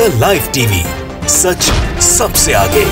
The live TV, सच सबसे आगे।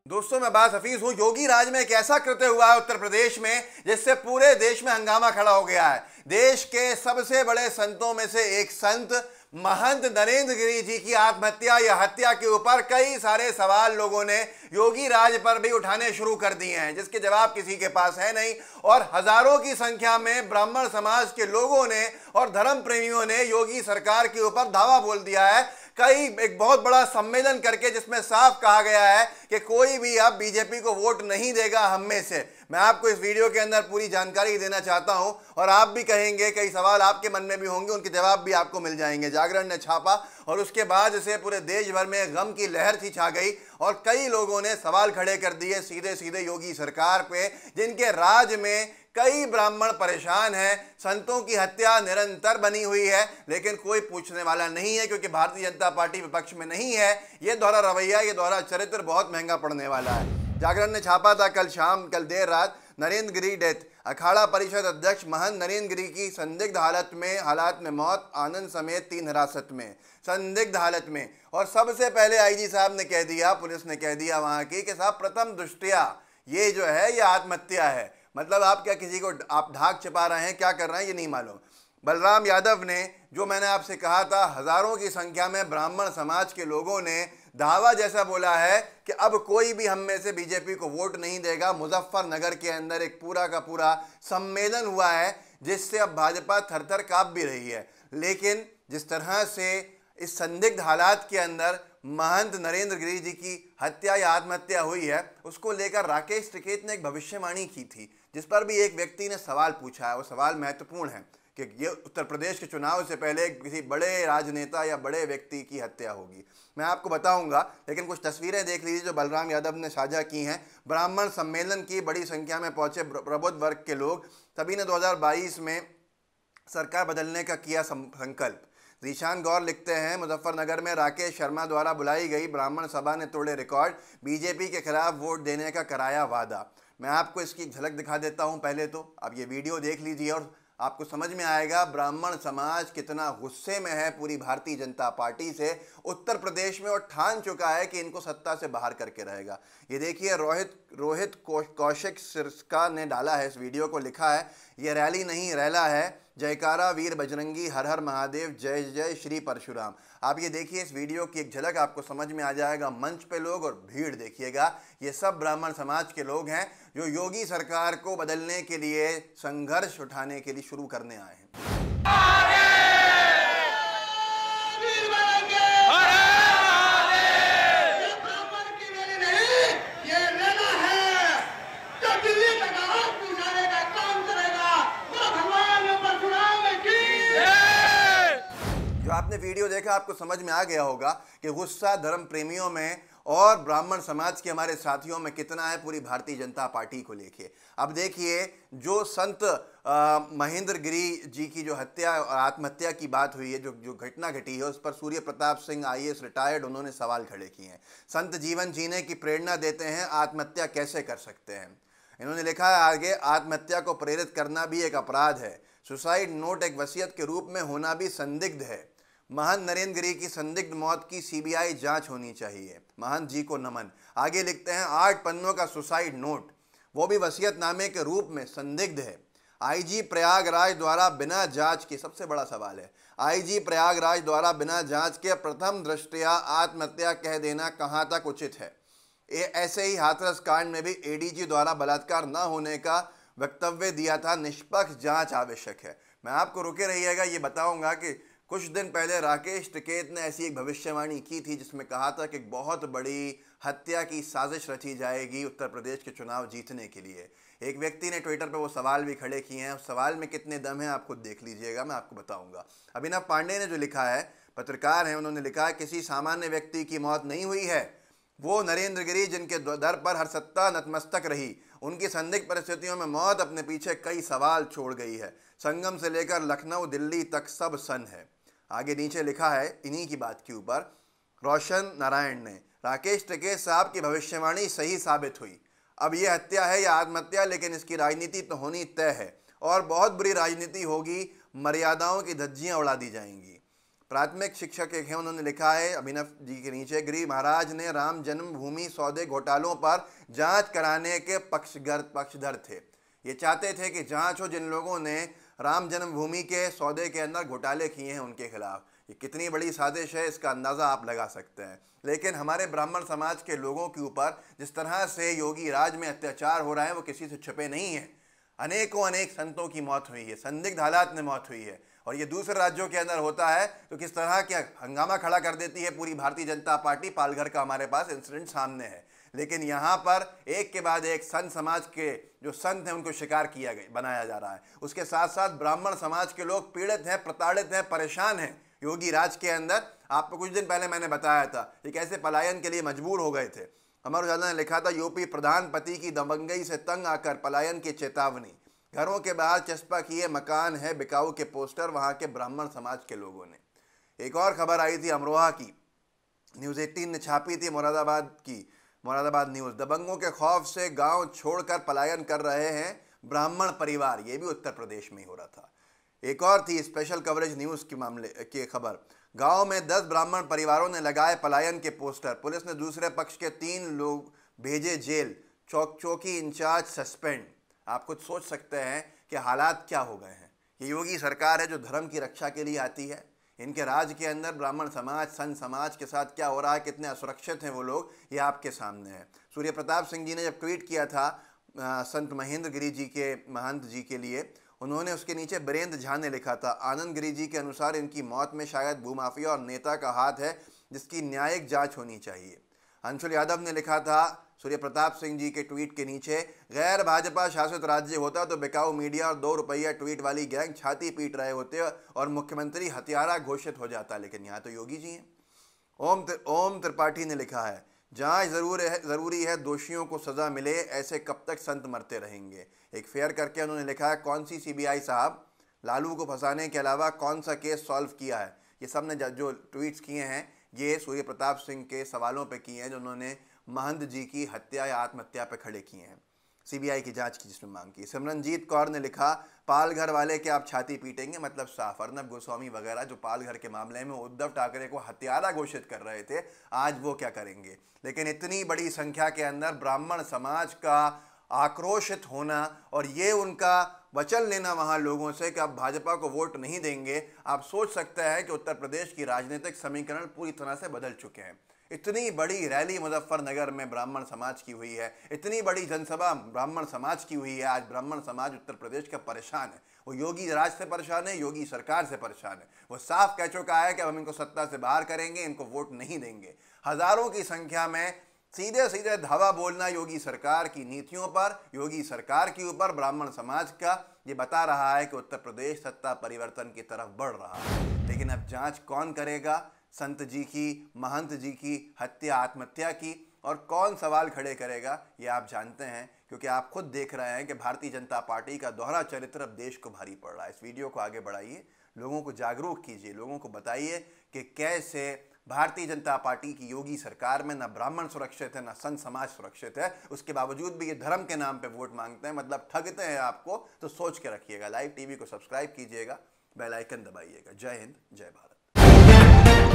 दोस्तों, मैं बात हफीज हूं। योगी राज में एक ऐसा कृत्य हुआ है उत्तर प्रदेश में जिससे पूरे देश में हंगामा खड़ा हो गया है। देश के सबसे बड़े संतों में से एक संत महंत नरेंद्र गिरि जी की आत्महत्या या हत्या के ऊपर कई सारे सवाल लोगों ने योगी राज पर भी उठाने शुरू कर दिए हैं, जिसके जवाब किसी के पास है नहीं। और हजारों की संख्या में ब्राह्मण समाज के लोगों ने और धर्म प्रेमियों ने योगी सरकार के ऊपर धावा बोल दिया है। एक बहुत बड़ा सम्मेलन करके जिसमें साफ कहा गया है कि कोई भी अब बीजेपी को वोट नहीं देगा हम में से। मैं आपको इस वीडियो के अंदर पूरी जानकारी देना चाहता हूं और आप भी कहेंगे, कई सवाल आपके मन में भी होंगे, उनके जवाब भी आपको मिल जाएंगे। जागरण ने छापा और उसके बाद इसे पूरे देश भर में गम की लहर सी छा गई और कई लोगों ने सवाल खड़े कर दिए सीधे सीधे योगी सरकार पे, जिनके राज में कई ब्राह्मण परेशान हैं। संतों की हत्या निरंतर बनी हुई है, लेकिन कोई पूछने वाला नहीं है, क्योंकि भारतीय जनता पार्टी विपक्ष में नहीं है। ये दोहरा रवैया, ये दोहरा चरित्र बहुत महंगा पड़ने वाला है। जागरण ने छापा था कल देर रात, नरेंद्र गिरि डेथ। अखाड़ा परिषद अध्यक्ष महंत नरेंद्र गिरि की संदिग्ध हालात में मौत, आनंद समेत 3 हिरासत में, संदिग्ध हालत में। और सबसे पहले आईजी साहब ने कह दिया, पुलिस ने कह दिया वहां की, कि साहब प्रथम दृष्टया ये जो है ये आत्महत्या है। मतलब आप क्या किसी को आप धाक छिपा रहे हैं, क्या कर रहे हैं ये नहीं मालूम। बलराम यादव ने, जो मैंने आपसे कहा था, हजारों की संख्या में ब्राह्मण समाज के लोगों ने दावा जैसा बोला है कि अब कोई भी हम में से बीजेपी को वोट नहीं देगा। मुजफ्फरनगर के अंदर एक पूरा का पूरा सम्मेलन हुआ है जिससे अब भाजपा थर थर कांप भी रही है। लेकिन जिस तरह से इस संदिग्ध हालात के अंदर महंत नरेंद्र गिरि जी की हत्या या आत्महत्या हुई है, उसको लेकर राकेश टिकैत ने एक भविष्यवाणी की थी, जिस पर भी एक व्यक्ति ने सवाल पूछा है। वो सवाल महत्वपूर्ण है कि ये उत्तर प्रदेश के चुनाव से पहले किसी बड़े राजनेता या बड़े व्यक्ति की हत्या होगी। मैं आपको बताऊंगा, लेकिन कुछ तस्वीरें देख लीजिए जो बलराम यादव ने साझा की हैं। ब्राह्मण सम्मेलन की बड़ी संख्या में पहुंचे प्रबुद्ध वर्ग के लोग, सभी ने 2022 में सरकार बदलने का किया संकल्प। ईशान गौर लिखते हैं, मुजफ्फरनगर में राकेश शर्मा द्वारा बुलाई गई ब्राह्मण सभा ने तोड़े रिकॉर्ड, बीजेपी के खिलाफ वोट देने का कराया वादा। मैं आपको इसकी झलक दिखा देता हूं। पहले तो आप ये वीडियो देख लीजिए और आपको समझ में आएगा ब्राह्मण समाज कितना गुस्से में है पूरी भारतीय जनता पार्टी से उत्तर प्रदेश में, और ठान चुका है कि इनको सत्ता से बाहर करके रहेगा। ये देखिए, रोहित कौशिक सिरस्का ने डाला है इस वीडियो को, लिखा है, ये रैली नहीं रैला है, जयकारा वीर बजरंगी, हर हर महादेव, जय जय श्री परशुराम। आप ये देखिए, इस वीडियो की एक झलक आपको समझ में आ जाएगा। मंच पे लोग और भीड़ देखिएगा, ये सब ब्राह्मण समाज के लोग हैं जो योगी सरकार को बदलने के लिए संघर्ष उठाने के लिए शुरू करने आए हैं। आपने वीडियो देखा, आपको समझ में आ गया होगा कि गुस्सा धर्म प्रेमियों में और ब्राह्मण समाज के हमारे साथियों में कितना है पूरी भारतीय जनता पार्टी को लेके। अब देखिए, जो संत महेंद्र गिरि जी की जो हत्या और आत्महत्या की बात हुई है, जो घटना घटी है, उस पर सूर्य प्रताप सिंह IAS रिटायर्ड, उन्होंने सवाल खड़े किए हैं। संत जीवन जीने की प्रेरणा देते हैं, आत्महत्या कैसे कर सकते हैं। इन्होंने लिखा है आगे, आत्महत्या को प्रेरित करना भी एक अपराध है, सुसाइड नोट एक वसीयत के रूप में होना भी संदिग्ध है। महंत नरेंद्र गिरि की संदिग्ध मौत की CBI जांच होनी चाहिए, महंत जी को नमन। आगे लिखते हैं, 8 पन्नों का सुसाइड नोट, वो भी वसीयतनामे के रूप में संदिग्ध है। IG प्रयागराज द्वारा बिना जांच के, सबसे बड़ा सवाल है, IG प्रयागराज द्वारा बिना जांच के प्रथम दृष्टया आत्महत्या कह देना कहाँ तक उचित है। ऐसे ही हाथरस कांड में भी ADG द्वारा बलात्कार न होने का वक्तव्य दिया था, निष्पक्ष जांच आवश्यक है। मैं आपको रुके रहिएगा, ये बताऊंगा कि कुछ दिन पहले राकेश टिकैत ने ऐसी एक भविष्यवाणी की थी जिसमें कहा था कि बहुत बड़ी हत्या की साजिश रची जाएगी उत्तर प्रदेश के चुनाव जीतने के लिए। एक व्यक्ति ने ट्विटर पर वो सवाल भी खड़े किए हैं, उस सवाल में कितने दम है आप खुद देख लीजिएगा, मैं आपको बताऊंगा। अभिनव पांडे ने जो लिखा है, पत्रकार हैं, उन्होंने लिखा है, किसी सामान्य व्यक्ति की मौत नहीं हुई है, वो नरेंद्र गिरि जिनके दर पर हर सत्ता नतमस्तक रही, उनकी संदिग्ध परिस्थितियों में मौत अपने पीछे कई सवाल छोड़ गई है। संगम से लेकर लखनऊ दिल्ली तक सब सन है। आगे नीचे लिखा है इन्हीं की बात के ऊपर, रोशन नारायण ने, राकेश टिकैत साहब की भविष्यवाणी सही साबित हुई। अब ये हत्या है या आत्महत्या, लेकिन इसकी राजनीति तो होनी तय है और बहुत बुरी राजनीति होगी, मर्यादाओं की धज्जियां उड़ा दी जाएंगी। प्राथमिक शिक्षक एक हैं, उन्होंने लिखा है अभिनव जी के नीचे, गिरी महाराज ने राम जन्मभूमि सौदे घोटालों पर जांच कराने के पक्षधर थे। ये चाहते थे कि जांच हो जिन लोगों ने राम जन्मभूमि के सौदे के अंदर घोटाले किए हैं उनके खिलाफ। ये कितनी बड़ी साजिश है इसका अंदाज़ा आप लगा सकते हैं। लेकिन हमारे ब्राह्मण समाज के लोगों के ऊपर जिस तरह से योगी राज में अत्याचार हो रहा है वो किसी से छुपे नहीं है। अनेक संतों की मौत हुई है, संदिग्ध हालात में मौत हुई है, और ये दूसरे राज्यों के अंदर होता है तो किस तरह क्या हंगामा खड़ा कर देती है पूरी भारतीय जनता पार्टी। पालघर का हमारे पास इंसिडेंट सामने है, लेकिन यहाँ पर एक के बाद एक संत समाज के जो संत हैं उनको शिकार किया गया बनाया जा रहा है। उसके साथ साथ ब्राह्मण समाज के लोग पीड़ित हैं, प्रताड़ित हैं, परेशान हैं योगी राज के अंदर। आपको कुछ दिन पहले मैंने बताया था कि कैसे पलायन के लिए मजबूर हो गए थे। अमर उजाला ने लिखा था, यूपी प्रधान पति की दबंगई से तंग आकर पलायन की चेतावनी, घरों के बाहर चस्पा किए मकान है बिकाऊ के पोस्टर वहां के ब्राह्मण समाज के लोगों ने। एक और खबर आई थी अमरोहा की, न्यूज़ 18 ने छापी थी, मुरादाबाद न्यूज़, दबंगों के खौफ से गांव छोड़कर पलायन कर रहे हैं ब्राह्मण परिवार। ये भी उत्तर प्रदेश में ही हो रहा था। एक और थी स्पेशल कवरेज न्यूज़ के मामले की खबर, गांव में 10 ब्राह्मण परिवारों ने लगाए पलायन के पोस्टर, पुलिस ने दूसरे पक्ष के 3 लोग भेजे जेल, चौकी इंचार्ज सस्पेंड। आप कुछ सोच सकते हैं कि हालात क्या हो गए हैं। ये योगी सरकार है जो धर्म की रक्षा के लिए आती है। इनके राज के अंदर ब्राह्मण समाज, संत समाज के साथ क्या हो रहा है, कितने असुरक्षित हैं वो लोग, ये आपके सामने है। सूर्य प्रताप सिंह जी ने जब ट्वीट किया था संत महेंद्र गिरी जी के महंत जी के लिए, उन्होंने उसके नीचे बीरेंद्र झा ने लिखा था, आनंद गिरी जी के अनुसार इनकी मौत में शायद भूमाफिया और नेता का हाथ है जिसकी न्यायिक जांच होनी चाहिए। अंशुल यादव ने लिखा था सूर्य प्रताप सिंह जी के ट्वीट के नीचे, गैर भाजपा शासित राज्य होता तो बिकाऊ मीडिया और 2 रुपया ट्वीट वाली गैंग छाती पीट रहे होते और मुख्यमंत्री हत्यारा घोषित हो जाता, लेकिन यहाँ तो योगी जी हैं। ओम त्रिपाठी ने लिखा है, जांच ज़रूरी है, दोषियों को सज़ा मिले, ऐसे कब तक संत मरते रहेंगे। एक फेयर करके उन्होंने लिखा है, कौन सी सीबीआई साहब, लालू को फंसाने के अलावा कौन सा केस सॉल्व किया है। ये सब ने जो ट्वीट्स किए हैं ये सूर्य प्रताप सिंह के सवालों पे किए हैं जो उन्होंने महंत जी की हत्या या आत्महत्या पे खड़े किए हैं। सीबीआई की जांच की जिसमें मांग की। सिमरनजीत कौर ने लिखा, पालघर वाले के आप छाती पीटेंगे, मतलब साफ। अर्नब गोस्वामी वगैरह जो पालघर के मामले में उद्धव ठाकरे को हत्यारा घोषित कर रहे थे, आज वो क्या करेंगे। लेकिन इतनी बड़ी संख्या के अंदर ब्राह्मण समाज का आक्रोशित होना और ये उनका वचन लेना वहाँ लोगों से कि आप भाजपा को वोट नहीं देंगे, आप सोच सकते हैं कि उत्तर प्रदेश की राजनीतिक समीकरण पूरी तरह से बदल चुके हैं। इतनी बड़ी रैली मुजफ्फरनगर में ब्राह्मण समाज की हुई है, इतनी बड़ी जनसभा ब्राह्मण समाज की हुई है। आज ब्राह्मण समाज उत्तर प्रदेश का परेशान है, वो योगी राज से परेशान है, योगी सरकार से परेशान है। वो साफ कह चुका है कि हम इनको सत्ता से बाहर करेंगे, इनको वोट नहीं देंगे। हजारों की संख्या में सीधे धावा बोलना योगी सरकार की नीतियों पर, योगी सरकार के ऊपर, ब्राह्मण समाज का, ये बता रहा है कि उत्तर प्रदेश सत्ता परिवर्तन की तरफ बढ़ रहा है। लेकिन अब जांच कौन करेगा संत जी की, महंत जी की हत्या आत्महत्या की, और कौन सवाल खड़े करेगा, ये आप जानते हैं, क्योंकि आप खुद देख रहे हैं कि भारतीय जनता पार्टी का दोहरा चरित्र अब देश को भारी पड़ रहा है। इस वीडियो को आगे बढ़ाइए, लोगों को जागरूक कीजिए, लोगों को बताइए कि कैसे भारतीय जनता पार्टी की योगी सरकार में न ब्राह्मण सुरक्षित है, न संत समाज सुरक्षित है। उसके बावजूद भी ये धर्म के नाम पे वोट मांगते हैं, मतलब ठगते हैं आपको। तो सोच के रखिएगा। लाइव टीवी को सब्सक्राइब कीजिएगा, बेल आइकन दबाइएगा। जय हिंद, जय भारत।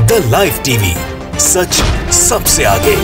द लाइव टीवी, सच सबसे आगे।